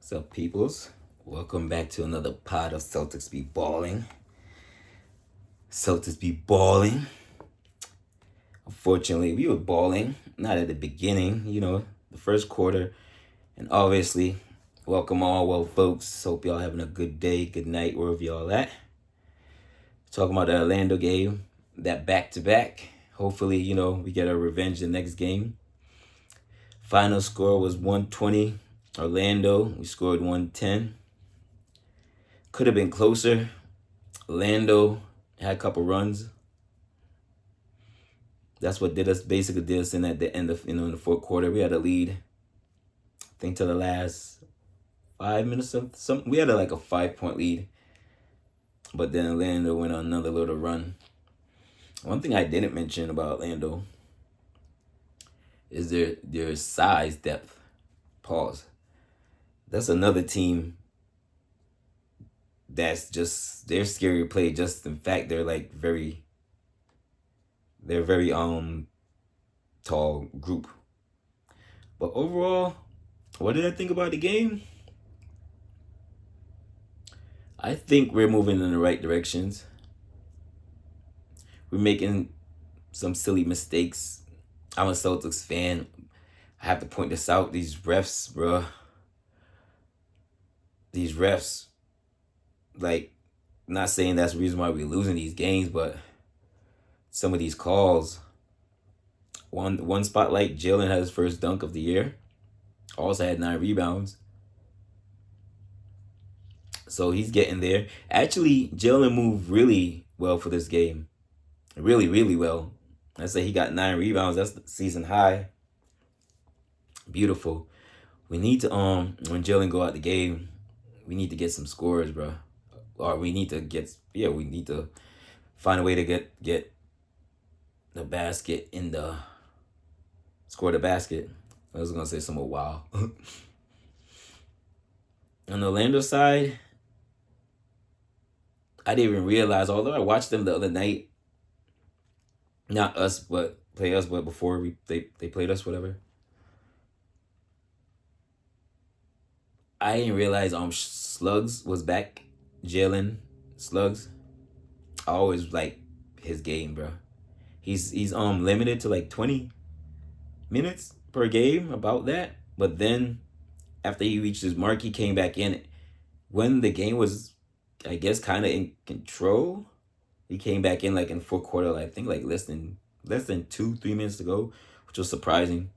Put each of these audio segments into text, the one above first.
What's up, peoples? Welcome back to another pod of Celtics be balling. Celtics be balling. Unfortunately, we were balling, not at the beginning, the first quarter. And obviously, welcome all, well, folks. Hope y'all having a good day, good night, wherever y'all at. Talking about the Orlando game, that back to back. Hopefully, we get our revenge the next game. Final score was 120. Orlando, we scored 110. Could have been closer. Orlando had a couple runs. That's what basically did us in at the end of in the fourth quarter. We had a lead. I think to the last 5 minutes of something. We had like a 5-point lead. But then Orlando went on another little run. One thing I didn't mention about Orlando is their size depth. Pause. That's another team that's just they're scary to play. Just in fact, they're very tall group. But overall, what did I think about the game? I think we're moving in the right directions. We're making some silly mistakes. I'm a Celtics fan. I have to point this out. These refs, bruh. These refs, not saying that's the reason why we're losing these games, but some of these calls. One spotlight, Jalen had his first dunk of the year. Also had 9 rebounds. So he's getting there. Actually, Jalen moved really well for this game. Really, really well. I say he got 9 rebounds. That's the season high. Beautiful. We need to when Jalen go out the game, we need to get some scores, bro. Or we need to find a way to get the basket score the basket. I was gonna say something wow. On the Orlando side, I didn't even realize, although I watched them the other night, not us, but before they played us, whatever. I didn't realize Slugs was back. Jalen Slugs. I always like his game, bro. He's limited to 20 minutes per game, about that. But then after he reached his mark, he came back in. When the game was, I guess, kind of in control, he came back in in fourth quarter. I think less than 2-3 minutes to go, which was surprising.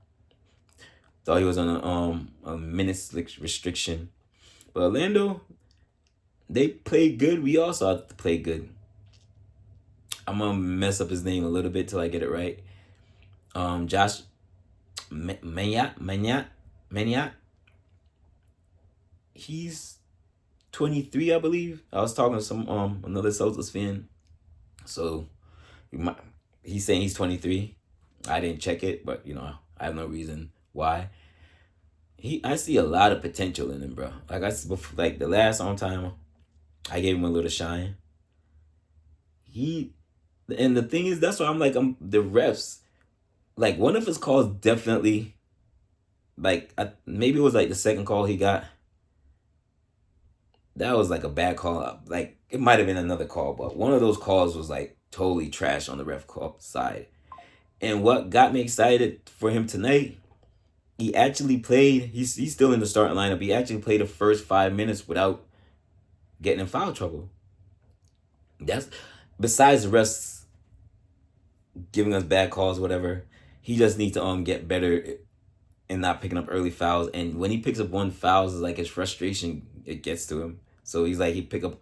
Thought he was on a minutes restriction. But Orlando, they played good. We also have to play good. I'm gonna mess up his name a little bit till I get it right. Josh Maniat. He's 23, I believe. I was talking to some another Celtics fan. So he's saying he's 23. I didn't check it, but I have no reason why. I see a lot of potential in him, bro. The last time I gave him a little shine. And the thing is, that's why I'm the refs. One of his calls definitely, maybe it was the second call he got. That was a bad call. It might have been another call, but one of those calls was totally trash on the ref call side. And what got me excited for him tonight, he actually played. He's still in the starting lineup. He actually played the first 5 minutes without getting in foul trouble. That's besides the refs giving us bad calls, whatever. He just needs to get better in not picking up early fouls. And when he picks up one foul, it's his frustration, it gets to him. So he's he pick up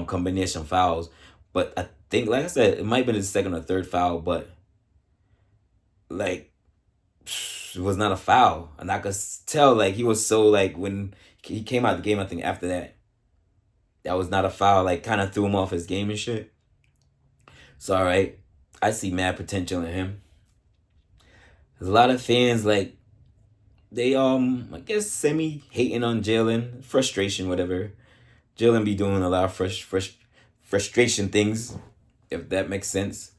combination fouls. But I think, like I said, it might have been his second or third foul, but it was not a foul. And I could tell he was so when he came out the game, I think after that was not a foul. Kind of threw him off his game and shit. So, all right, I see mad potential in him. There's a lot of fans they I guess semi hating on Jalen, frustration, whatever. Jalen be doing a lot of frustration things, if that makes sense.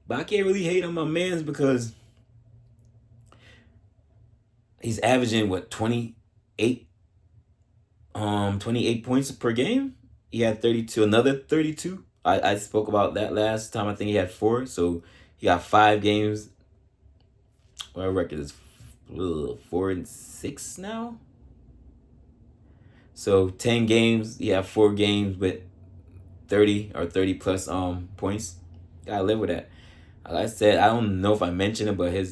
But I can't really hate on my mans because he's averaging 28 28 points per game. He had 32, another 32. I spoke about that last time. I think he had 4. So he got 5 games. My record is 4-6 now. So 10 games. He had 4 games with 30 or 30 plus points. Gotta live with that. Like I said, I don't know if I mentioned it, but I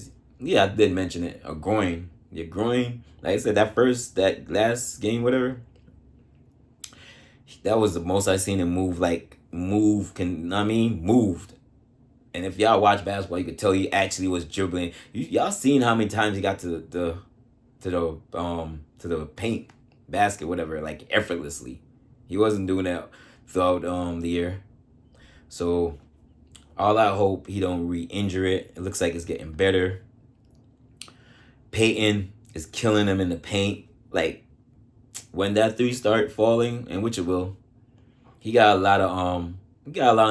did mention it. A groin. Your groin. Like I said, that last game, whatever, that was the most I seen him move. Like moved. And if y'all watch basketball, you could tell he actually was dribbling. Y'all seen how many times he got to the paint basket, whatever, like effortlessly. He wasn't doing that throughout the year. So all I hope he don't re-injure it. It looks like it's getting better. Peyton is killing him in the paint. Like when that 3 start falling, and which it will, he got a lot on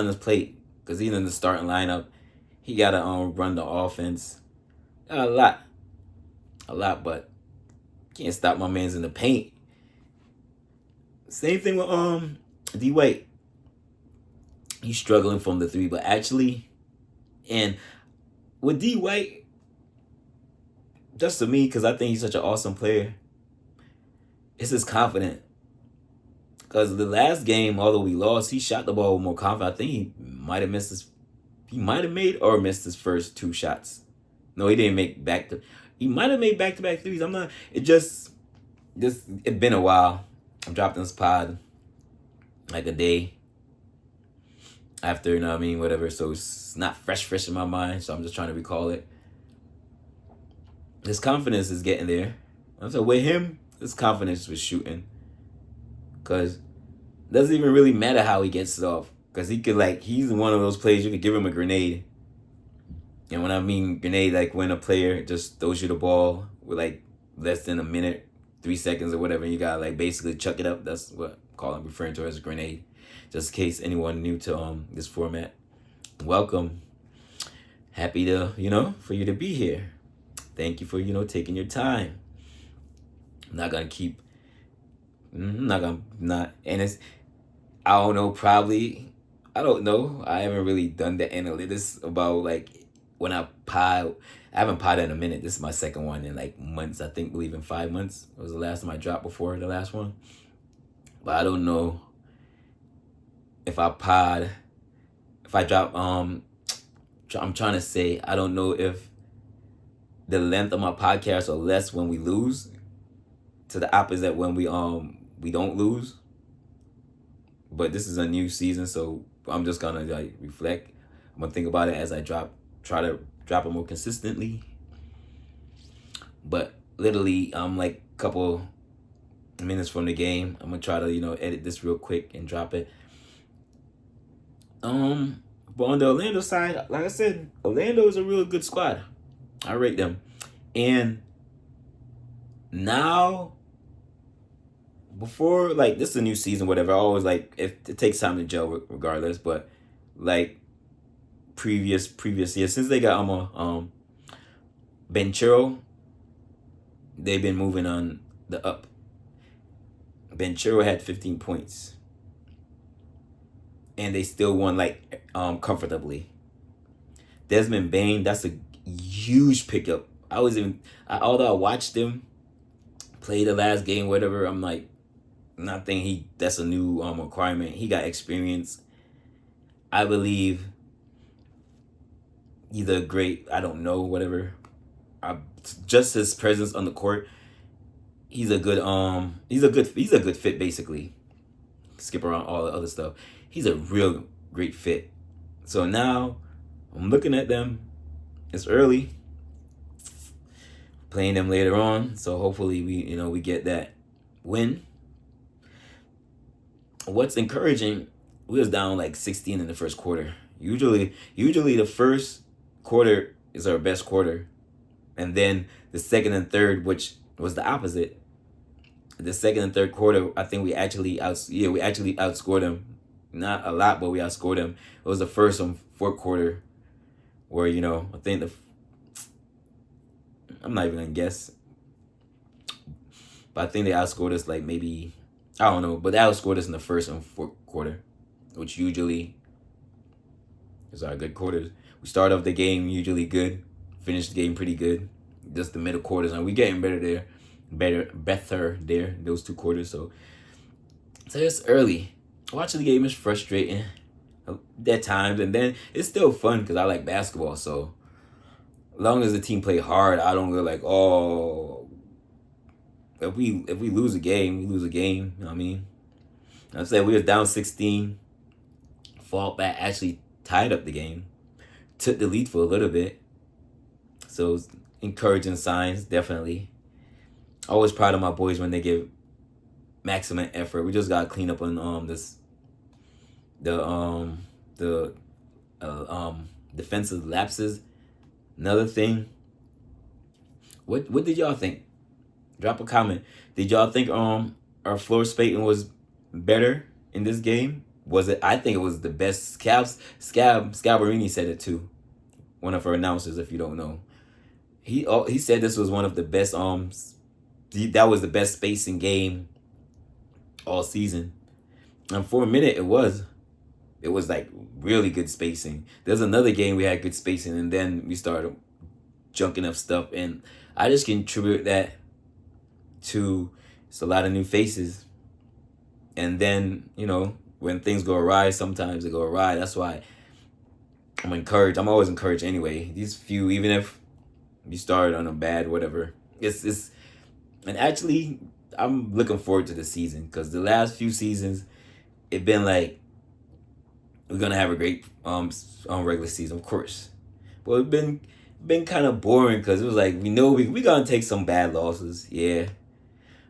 his plate because he's in the starting lineup. He gotta run the offense. Got a lot, but can't stop my man's in the paint. Same thing with D Wade. He's struggling from the 3, but actually, and with D Wade, just to me, because I think he's such an awesome player, it's his confidence. Because the last game, although we lost, he shot the ball with more confidence. I think he might have made or missed his first 2 shots. No, he didn't make he might have made back-to-back threes. I'm not, it's been a while. I dropped this pod like a day after, you know what I mean, whatever. So it's not fresh in my mind. So I'm just trying to recall it. His confidence is getting there. So with him, his confidence was shooting. Because it doesn't even really matter how he gets it off. Because he's one of those players, you could give him a grenade. And when I mean grenade, like when a player just throws you the ball with like less than a minute, 3 seconds or whatever, and you gotta like basically chuck it up. That's what I'm referring to as a grenade. Just in case anyone new to this format. Welcome. Happy to, for you to be here. Thank you for, taking your time. I'm not gonna keep and it's, I don't know, probably, I don't know. I haven't really done the analytics about like when I haven't potted in a minute. This is my second one in like months. I think, believe in 5 months. It was the last time I dropped before the last one. But I don't know if I drop, I'm trying to say, I don't know if the length of my podcast are less when we lose to the opposite when we don't lose. But this is a new season, so I'm just gonna like reflect. I'm gonna think about it as I try to drop it more consistently. But literally, I'm like a couple minutes from the game. I'm gonna try to edit this real quick and drop it. But on the Orlando side, like I said, Orlando is a real good squad. I rate them, and now, before, like, this is a new season, whatever, I always like, it takes time to gel regardless, but like previous years, since they got Benchero, they've been moving on the up. Benchero had 15 points and they still won like comfortably. Desmond Bain, that's a huge pickup. Although I watched him play the last game, whatever, I'm like, not thinking that's a new requirement. He got experience. I believe he's a great, I don't know, whatever. Just his presence on the court, he's a good fit basically. Skip around all the other stuff. He's a real great fit. So now I'm looking at them. It's early. Playing them later on, so hopefully we get that win. What's encouraging, we was down like 16 in the first quarter. Usually the first quarter is our best quarter, and then the second and third, which was the opposite. The second and third quarter, I think we actually outscored them. Not a lot, but we outscored them. It was the first and fourth quarter where I think I'm not even gonna guess, but I think they outscored us like maybe I don't know, but they outscored us in the first and fourth quarter, which usually is our good quarters. We start off the game usually good, finish the game pretty good. Just the middle quarters, and we getting better there, better there. Those 2 quarters, so it's early. Watching the game is frustrating at times, and then it's still fun because I like basketball. So as long as the team play hard, I don't go like, oh, if we lose a game, we lose a game. You know what I mean? I said we was down 16, fought back, actually tied up the game, took the lead for a little bit. So encouraging signs, definitely. Always proud of my boys when they give maximum effort. We just gotta clean up on the defensive lapses. Another thing. What did y'all think? Drop a comment. Did y'all think our floor spacing was better in this game? Was it? I think it was the best. Scabarini said it too. One of our announcers, if you don't know, he said this was one of the best. That was the best spacing game all season, and for a minute it was. It was like really good spacing. There's another game we had good spacing, and then we started junking up stuff, and I just contribute that to it's a lot of new faces. And then, when things go awry, sometimes they go awry. That's why I'm encouraged. I'm always encouraged anyway. These few, even if you start on a bad whatever, it's and actually I'm looking forward to the season because the last few seasons it been like we're gonna have a great regular season, of course, but it's been kind of boring because it was like we know we gonna take some bad losses, yeah,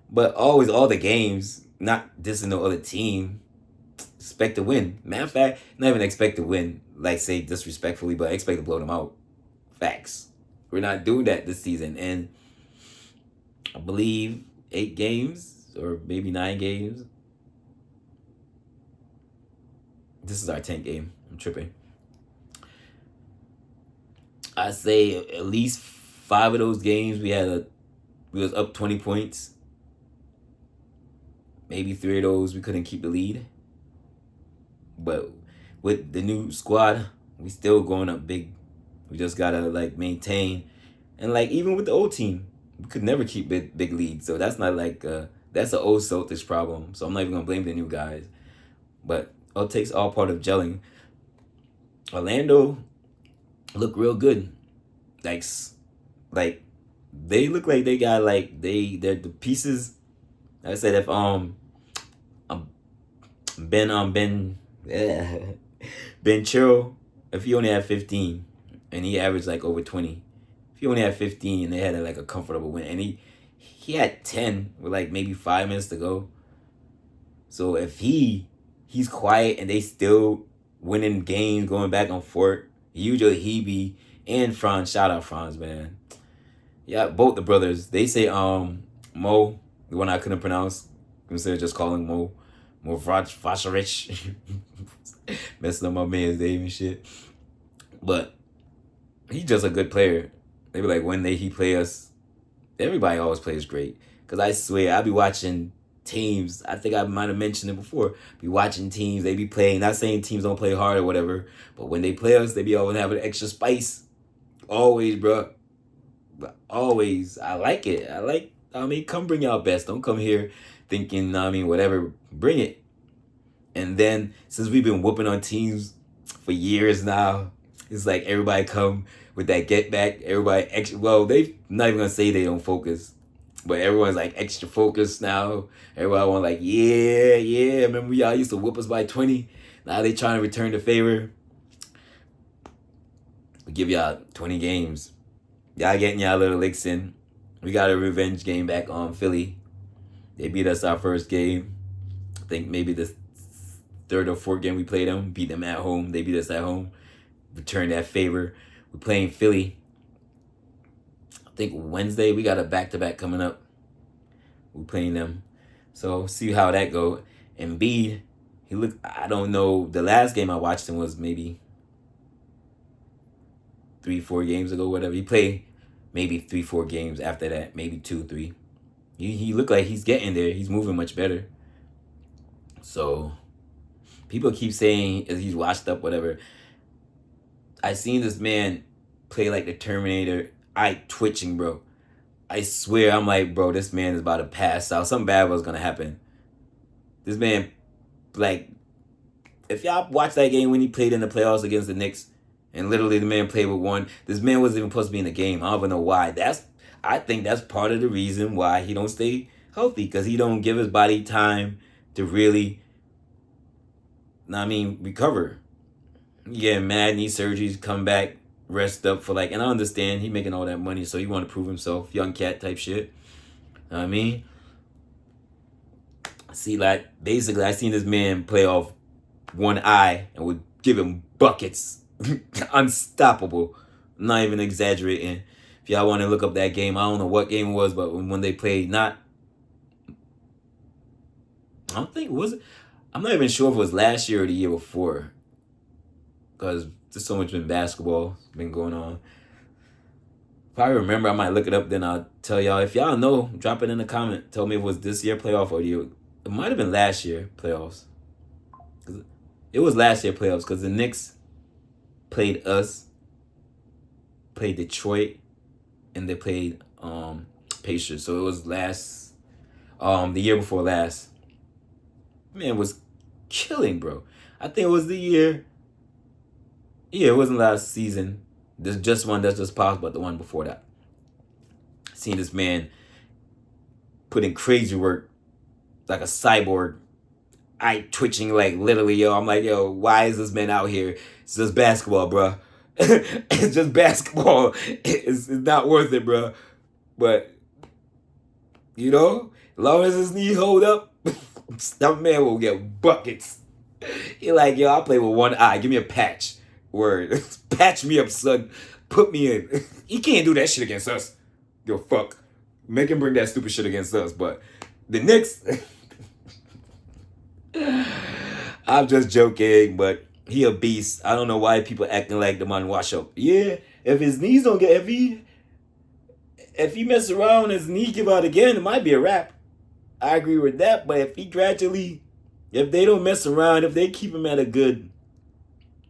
but always all the games, not dissing no other team, expect to win. Matter of fact, not even expect to win, like say disrespectfully, but expect to blow them out. Facts. We're not doing that this season, and I believe 8 games or maybe 9 games. This is our 10th game. I'm tripping. I say at least 5 of those games we was up 20 points. Maybe 3 of those we couldn't keep the lead. But with the new squad, we still going up big. We just gotta maintain, and even with the old team, we could never keep big leads. So that's not that's an old Celtics problem. So I'm not even gonna blame the new guys. But it takes all part of gelling. Orlando look real good. Like they look like they got they're the pieces. Like I said, if Ben Ben Chiro, if he only had 15 and he averaged over 20, if he only had 15 and they had a comfortable win, and he had 10 with maybe 5 minutes to go. So if he's quiet and they still winning games, going back and forth, usually he be, and Franz, shout out Franz, man. Yeah, both the brothers. They say Mo, the one I couldn't pronounce, instead of just calling Mo Vasharich. Messing up my man's name and shit. But he's just a good player. They be like, when he play us, everybody always plays great. Because I swear, I be watching teams. I think I might have mentioned it before. Be watching teams. They be playing. Not saying teams don't play hard or whatever. But when they play us, they be always having extra spice. Always, bro. But always. I like it. Come bring y'all best. Don't come here thinking, whatever. Bring it. And then, since we've been whooping on teams for years now, it's like everybody come with that get back. Everybody extra. Well, they not even gonna say they don't focus, but everyone's extra focused now. Everybody want yeah. Remember y'all used to whoop us by 20? Now they trying to return the favor. We give y'all 20 games. Y'all getting y'all little licks in. We got a revenge game back on Philly. They beat us our first game. I think maybe the 3rd or 4th game we played them. Beat them at home. They beat us at home. Return that favor. We're playing Philly. I think Wednesday we got a back-to-back coming up. We're playing them. So see how that go. Embiid, he looked, I don't know, the last game I watched him was maybe 3-4 games ago, whatever. He played maybe 3-4 games after that, maybe 2-3. He looked like he's getting there. He's moving much better. So people keep saying he's washed up, whatever. I seen this man play like the Terminator. I twitching, bro. I swear, I'm like, bro, this man is about to pass out. Something bad was gonna happen. This man, like, if y'all watch that game when he played in the playoffs against the Knicks, and literally the man played with one. This man wasn't even supposed to be in the game. I don't even know why. I think that's part of the reason why he don't stay healthy, because he don't give his body time to really, recover. He getting mad, knee surgeries, come back, rest up for like, and I understand he making all that money, so he want to prove himself, young cat type shit. You know what I mean? See, like, basically, I seen this man play off one eye and would give him buckets. Unstoppable. I'm not even exaggerating. If y'all want to look up that game, I don't know what game it was, but when they played, I don't think, was it? I'm not even sure if it was last year or the year before, because there's so much been basketball been going on. If I remember, I might look it up, then I'll tell y'all. If y'all know, drop it in the comment. Tell me if it was this year playoff or the year. It might have been last year playoffs. It was last year playoffs, because the Knicks played us, played Detroit, and they played Pacers. So it was the year before last. Man was killing, bro. I think it was the year. Yeah, it wasn't last season. There's just one that's just passed, but the one before that. Seeing this man put in crazy work, like a cyborg. Eye twitching, like, literally, yo. I'm like, yo, why is this man out here? It's just basketball, bro. It's just basketball. It's not worth it, bro. But, as long as his knee hold up, that man will get buckets. He like, yo, I'll play with one eye. Give me a patch. Word. Patch me up, son. Put me in. He can't do that shit against us. Yo, fuck. Make him bring that stupid shit against us. But the Knicks... I'm just joking, but he a beast. I don't know why people acting like the man wash up. Yeah, if his knees don't get, if he mess around and his knee give out again, it might be a wrap. I agree with that. But if they don't mess around, if they keep him at a good,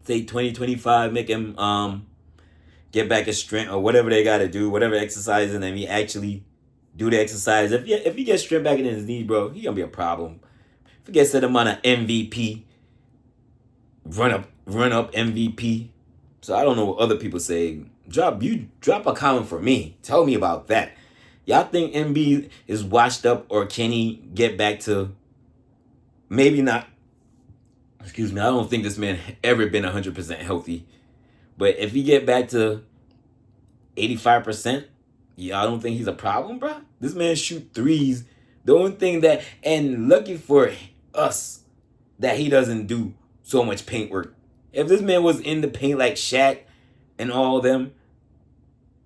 say 20-25, make him get back his strength or whatever they got to do, whatever exercise, and then he actually do the exercise. If he gets strength back in his knee, bro, he gonna be a problem. Forget said amount of MVP, run up MVP. So I don't know what other people say. Drop a comment for me. Tell me about that. Y'all think MB is washed up, or can he get back to, maybe not? Excuse me. I don't think this man ever been 100% healthy. But if he get back to 85%, y'all don't think he's a problem, bro? This man shoot threes. The only thing that, and lucky for us, that he doesn't do so much paint work. If this man was in the paint like Shaq and all of them,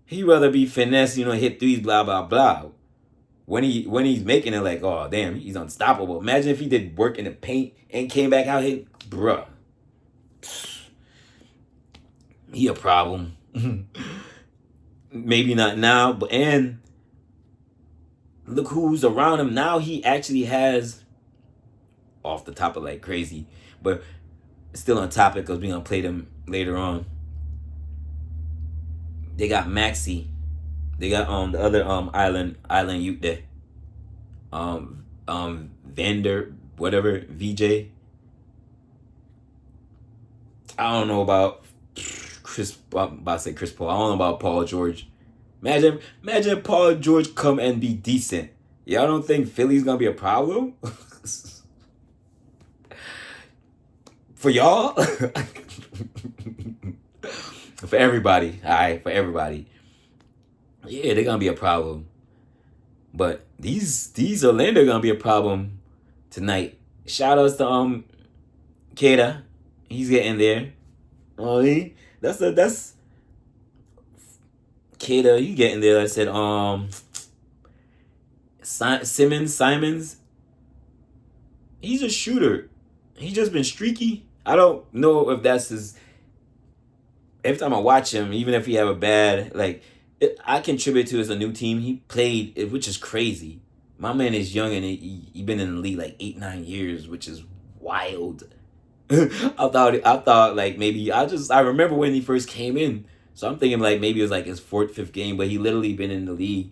he'd rather be finesse, hit threes, blah, blah, blah. When he's making it, like, oh, damn, he's unstoppable. Imagine if he did work in the paint and came back out here, bruh. He a problem. Maybe not now, but, and look who's around him now. He actually has, off the top of like crazy, but still on topic because we're gonna play them later on. They got Maxi. They got the other island youth there. Vander whatever VJ. I don't know about Chris. I'm about to say Chris Paul. I don't know about Paul George. Imagine Paul George come and be decent. Y'all don't think Philly's gonna be a problem? For y'all? For everybody. Alright, for everybody. Yeah, they're gonna be a problem. But these Orlando gonna be a problem tonight. Shout outs to Kata. He's getting there. That's Kata, you getting there. I said Simons. He's a shooter. He's just been streaky. I don't know if that's his. Every time I watch him, even if he have a bad, I contribute to as a new team. He played, which is crazy. My man is young and he been in the league like 8-9 years, which is wild. I thought like maybe I remember when he first came in. So I'm thinking like maybe it was like his fourth, fifth game, but he literally been in the league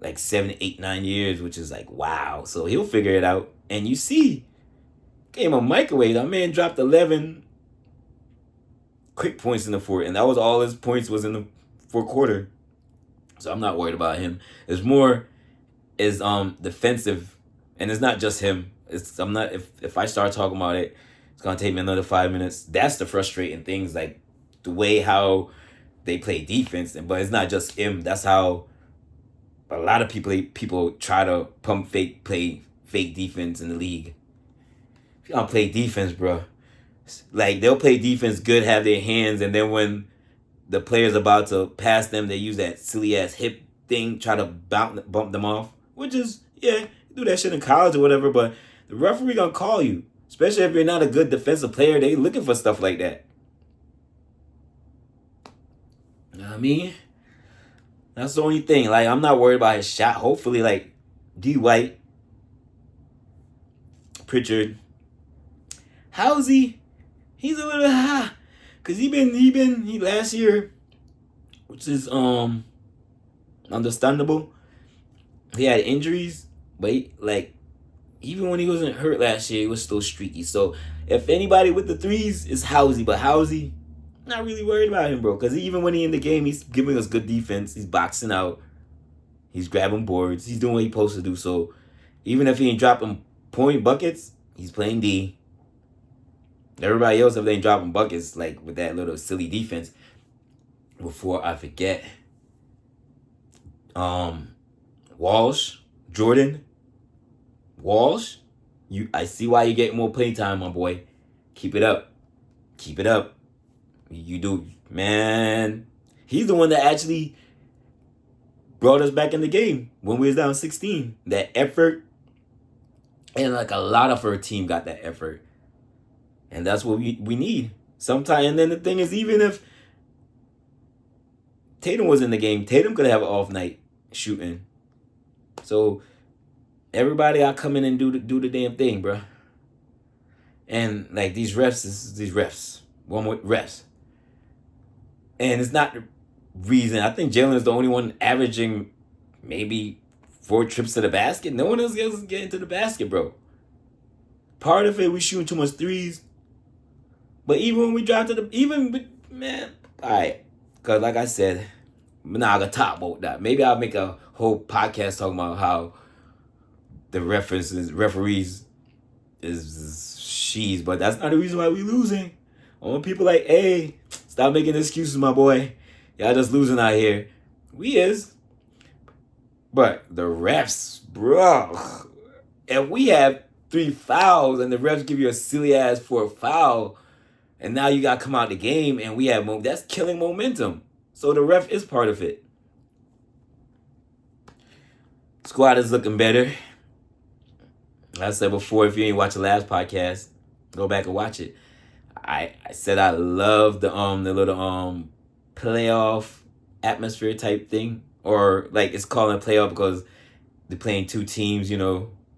like 7, 8, 9 years, which is like wow. So he'll figure it out. And you see, game of microwave. That man dropped 11 quick points in the fourth, and that was all his points was in the fourth quarter. So I'm not worried about him. It's more is defensive, and it's not just him. I'm not if I start talking about it, it's gonna take me another 5 minutes. That's the frustrating things, like the way how they play defense, but it's not just him. That's how a lot of people try to play fake defense in the league. If you don't play defense, bro, like they'll play defense good, have their hands, and then when the player's about to pass them, they use that silly ass hip thing, try to bump them off. Which is, yeah, you do that shit in college or whatever, but the referee gonna call you. Especially if you're not a good defensive player, they looking for stuff like that. You know what I mean? That's the only thing. Like, I'm not worried about his shot. Hopefully, like, D. White, Pritchard, how's he? He's a little high. Cause he last year, which is understandable. He had injuries, but even when he wasn't hurt last year, he was still streaky. So if anybody with the threes is Housey, but Housey, not really worried about him, bro. Because even when he in the game, he's giving us good defense. He's boxing out. He's grabbing boards. He's doing what he's supposed to do. So even if he ain't dropping point buckets, he's playing D. Everybody else, if they ain't dropping buckets, like with that little silly defense. Before I forget, Walsh, Jordan, Walsh, I see why you get more playtime, my boy. Keep it up. Keep it up. You do, man. He's the one that actually brought us back in the game when we was down 16. That effort, and like a lot of our team got that effort. And that's what we need. Sometimes, and then the thing is, even if Tatum was in the game, Tatum could have an off night shooting. So everybody I come in and do the damn thing, bro. And like these refs. One more refs. And it's not the reason. I think Jalen is the only one averaging maybe 4 trips to the basket. No one else is getting to the basket, bro. Part of it, we shooting too much threes. But even when we drive to the, man, all right. Because like I said, I got top about that. Maybe I'll make a whole podcast talking about how the referees is she's, but that's not the reason why we losing. I want people like, hey, stop making excuses, my boy. Y'all just losing out here. We is. But the refs, bro. If we have 3 fouls and the refs give you a silly ass for a foul, and now you got to come out the game and we have that's killing momentum. So the ref is part of it. Squad is looking better. I said before, if you ain't watched the last podcast, go back and watch it. I said I love the little playoff atmosphere type thing. Or like it's called a playoff because they're playing 2 teams,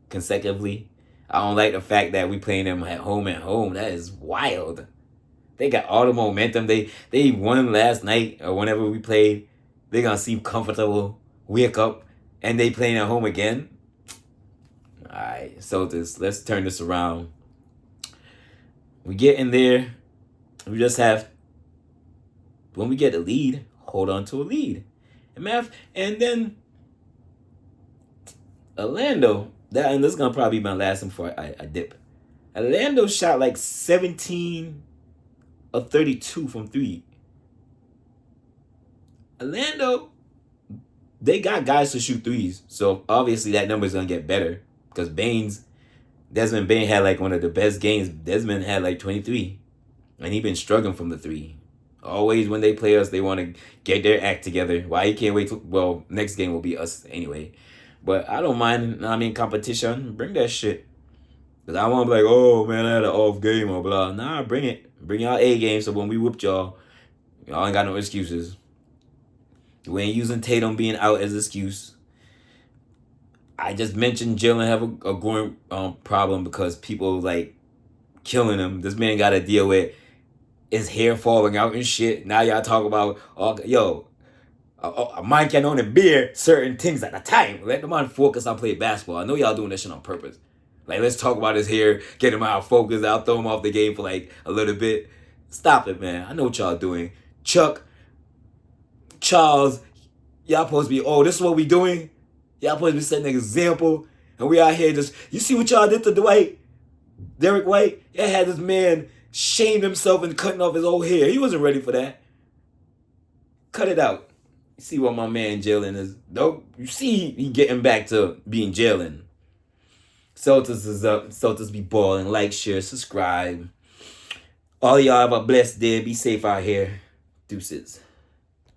consecutively. I don't like the fact that we playing them at home. That is wild. They got all the momentum. They won last night or whenever we played. They're going to seem comfortable, wake up, and they playing at home again. All right, Celtics, let's turn this around. We get in there. We just have, when we get a lead, hold on to a lead. And then Orlando, and this is going to probably be my last one before I dip. Orlando shot like 17 of 32 from 3. Orlando, they got guys to shoot threes. So obviously that number is going to get better. Because Desmond Bain had like one of the best games. Desmond had like 23. And he been struggling from the 3. Always when they play us, they want to get their act together. Why he can't wait well, next game will be us anyway. But I don't mind, competition. Bring that shit. Because I want to be like, oh, man, I had an off game or blah. Nah, bring it. Bring y'all A game so when we whooped y'all ain't got no excuses. We ain't using Tatum being out as an excuse. I just mentioned Jalen have a growing problem because people like killing him. This man got to deal with his hair falling out and shit. Now y'all talk about, a man can only bear certain things at a time. Let the man focus on playing basketball. I know y'all doing this shit on purpose. Like, let's talk about his hair, get him out of focus. I'll throw him off the game for like a little bit. Stop it, man. I know what y'all doing. Chuck, Charles, y'all supposed to be, this is what we doing? Y'all supposed to be setting an example. And we out here just, you see what y'all did to Derek White? Y'all had this man shame himself and cutting off his old hair. He wasn't ready for that. Cut it out. You see what my man Jalen is. Though you see he getting back to being Jalen. Celtics is up. Celtics be balling. Like, share, subscribe. All y'all have a blessed day. Be safe out here. Deuces.